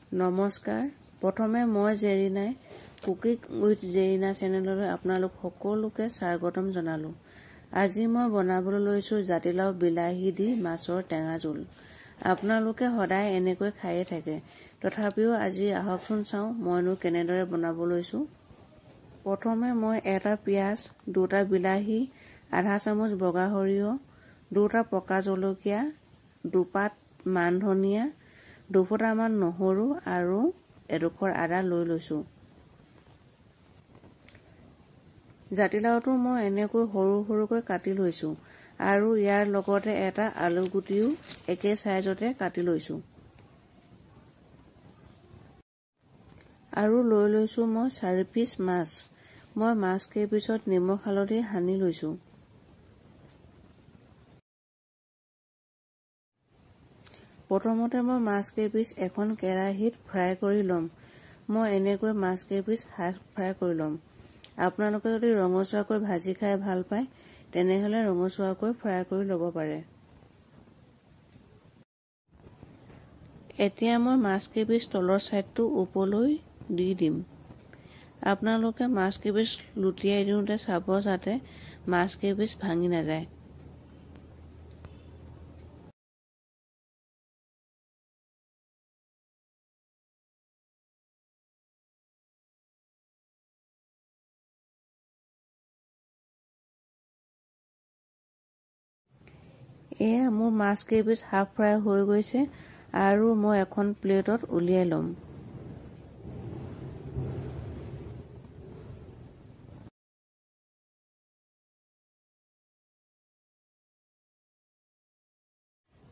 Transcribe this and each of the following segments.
নমস্কাৰ। প্ৰথমে মই জেৰিনাই কুকিং উইথ জেৰিনা চেনেললৈ আপোনালোক সকলোকে স্বাগতম জনালোঁ। আজি মই বনাবলৈ লৈছোঁ জাতিলাও বিলাহী দি মাছৰ টেঙা জোল। আপোনালোকে সদায় এনেকৈ খায়ে থাকে, তথাপিও আজি আহকচোন চাওঁ মইনো কেনেদৰে বনাব লৈছোঁ। প্ৰথমে মই এটা পিঁয়াজ, দুটা বিলাহী, আধা চামুচ বগা সৰিয়হ, দুটা পকা জলকীয়া, দুপাত মান ধনিয়া, দুফুটামান নহৰু আৰু এডোখৰ আদা লৈ লৈছোঁ। জাতিলাওটো মই এনেকৈ সৰু সৰুকৈ কাটি লৈছোঁ আৰু ইয়াৰ লগতে এটা আলু গুটিও একে চাইজতে কাটি লৈছোঁ। আৰু লৈ লৈছোঁ মই 4 পিচ মাছ। মই মাছকেইপিছত নিমখ হালধি সানি লৈছোঁ। প্ৰথমতে মই মাছকেইপিচ এখন কেৰাহীত ফ্ৰাই কৰি ল'ম। মই এনেকৈ মাছকেইপিচ হাফ ফ্ৰাই কৰি ল'ম। আপোনালোকে যদি ৰঙচুৱাকৈ ভাজি খাই ভাল পায় তেনেহ'লে ৰঙচুৱাকৈ ফ্ৰাই কৰি ল'ব পাৰে। এতিয়া মই মাছকেইপিচ তলৰ ছাইডটো ওপৰলৈ দি দিম। আপোনালোকে মাছকেইপিচ লুটিয়াই দিওঁতে চাব যাতে মাছকেইপিচ ভাঙি নাযায়। এয়া মোৰ মাছকেইপিচ হাফ ফ্ৰাই হৈ গৈছে আৰু মই এখন প্লেটত উলিয়াই ল'ম।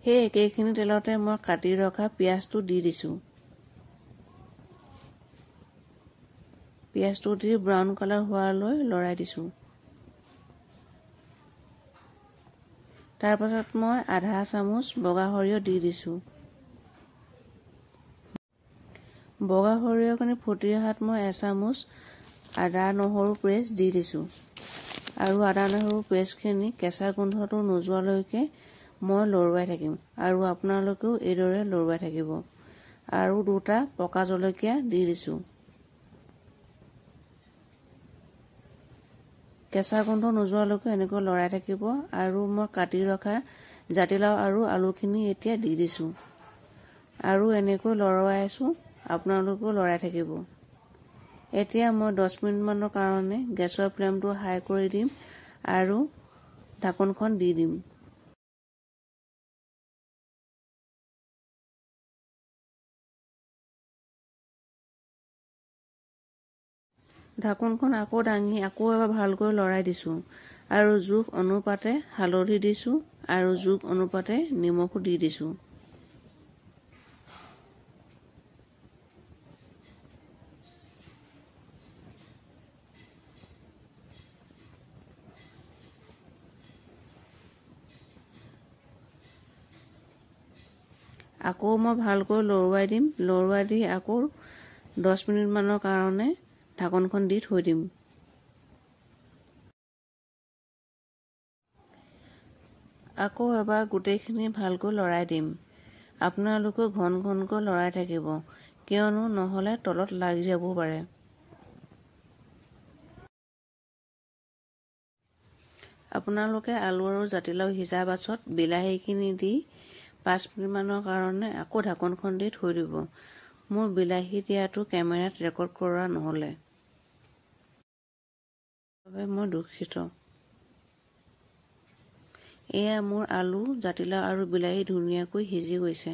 সেই একেখিনি তেলতে মই কাটি ৰখা পিঁয়াজটো দি দিছোঁ। পিঁয়াজটো দি ব্ৰাউন কালাৰ হোৱালৈ লৰাই দিছোঁ। তাৰ পাছত মই আধা চামুচ বগা সৰিয়হ দি দিছোঁ। বগা সৰিয়হখিনি ফুটি অহাত মই এচামুচ আদা নহৰু পেষ্ট দি দিছোঁ। আৰু আদা নহৰু পেষ্টখিনি কেঁচা গোন্ধটো নোযোৱালৈকে মই লৰোৱাই থাকিম আৰু আপোনালোকেও এইদৰে লৰোৱাই থাকিব। আৰু দুটা পকা জলকীয়া দি দিছোঁ। কেঁচা গোন্ধ নোযোৱালৈকে এনেকৈ লৰাই থাকিব আৰু মই কাটি ৰখা জাতিলাও আৰু আলুখিনি এতিয়া দি দিছোঁ। আৰু এনেকৈ লৰাই আছোঁ, আপোনালোকেও লৰাই থাকিব। এতিয়া মই 10 মিনিটমানৰ কাৰণে গেছৰ ফ্লেমটো হাই কৰি দিম আৰু ঢাকোনখন দি দিম। ঢাকোনখন আকৌ দাঙি আকৌ এবাৰ ভালকৈ লৰাই দিছোঁ আৰু জোখ অনুপাতে হালধি দিছোঁ আৰু জোখ অনুপাতে নিমখো দি দিছোঁ। আকৌ মই ভালকৈ লৰোৱাই দিম। লৰোৱাই দি আকৌ 10 মিনিটমানৰ কাৰণে ঢাকোনখন দি থৈ দিম। আকৌ এবাৰ গোটেইখিনি ভালকৈ লৰাই দিম। আপোনালোকে ঘন ঘনকৈ লৰাই থাকিব, কিয়নো নহ'লে তলত লাগি যাবও পাৰে। আপোনালোকে আলু আৰু জাতিলাও সিজা পাছত বিলাহীখিনি দি 5 মিনিটমানৰ কাৰণে আকৌ ঢাকোনখন দি থৈ দিব। মোৰ বিলাহী দিয়াটো কেমেৰাত ৰেকৰ্ড কৰা নহ'লে, মই দুখিত। এয়া মোৰ আলু, জাতিলাও আৰু বিলাহী ধুনীয়াকৈ সিজি গৈছে।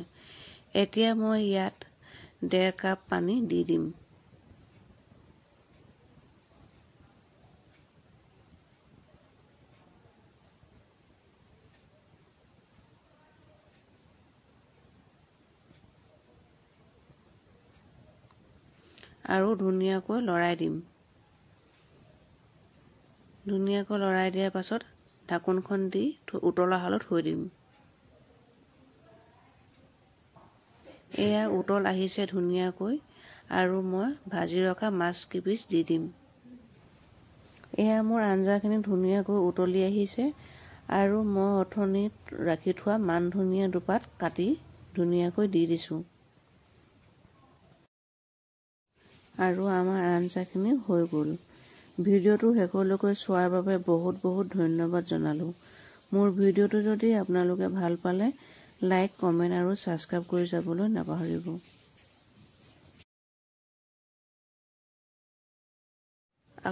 এতিয়া মই ইয়াত 1.5 কাপ পানী দি দিম। আৰু ধুনীয়াকৈ লৰাই দিম। ধুনীয়াকৈ লৰাই দিয়াৰ পাছত ঢাকোনখন দি উতলা হালত থৈ দিম। এয়া উতল আহিছে ধুনীয়াকৈ আৰু মই ভাজি ৰখা মাছকেইপিচ দি দিম। এয়া মোৰ আঞ্জাখিনি ধুনীয়াকৈ উতলি আহিছে আৰু মই অথনিত ৰাখি থোৱা মান ধনিয়া দুপাত কাটি ধুনীয়াকৈ দি দিছোঁ। আৰু আমাৰ আঞ্জাখিনি হৈ গ'ল। ভিডিঅ'টো শেষলৈকে চোৱাৰ বাবে বহুত বহুত ধন্যবাদ জনালোঁ। মোৰ ভিডিঅ'টো যদি আপোনালোকে ভাল পালে লাইক, কমেণ্ট আৰু ছাবস্ক্ৰাইব কৰি যাবলৈ নাপাহৰিব।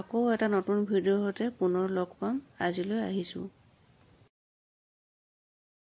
আকৌ এটা নতুন ভিডিঅ'ৰ সৈতে পুনৰ লগ পাম। আজিলৈ আহিছোঁ।